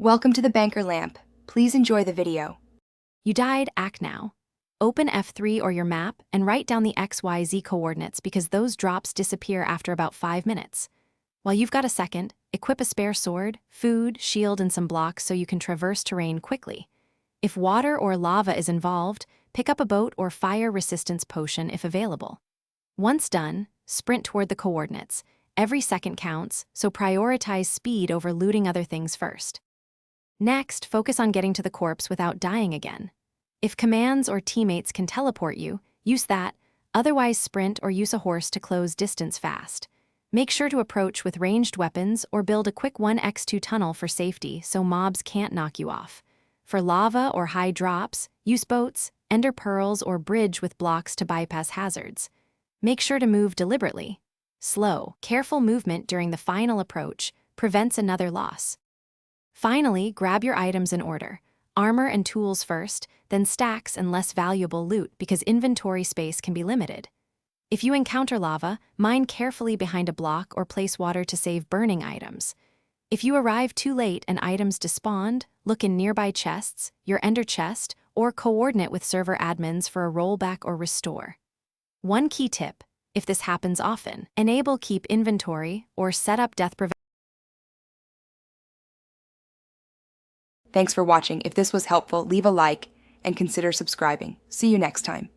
Welcome to the Banker Lamp. Please enjoy the video. You died, act now. Open F3 or your map and write down the XYZ coordinates because those drops disappear after about 5 minutes. While you've got a second, equip a spare sword, food, shield, and some blocks so you can traverse terrain quickly. If water or lava is involved, pick up a boat or fire resistance potion if available. Once done, sprint toward the coordinates. Every second counts, so prioritize speed over looting other things first. Next, focus on getting to the corpse without dying again. If commands or teammates can teleport you, use that, otherwise sprint or use a horse to close distance fast. Make sure to approach with ranged weapons or build a quick 1x2 tunnel for safety so mobs can't knock you off. For lava or high drops, use boats, ender pearls, or bridge with blocks to bypass hazards. Make sure to move deliberately. Slow, careful movement during the final approach prevents another loss. Finally, grab your items in order. Armor and tools first, then stacks and less valuable loot because inventory space can be limited. If you encounter lava, mine carefully behind a block or place water to save burning items. If you arrive too late and items despawned, look in nearby chests, your ender chest, or coordinate with server admins for a rollback or restore. One key tip, if this happens often, enable keep inventory or set up death prevention. Thanks for watching. If this was helpful, leave a like and consider subscribing. See you next time.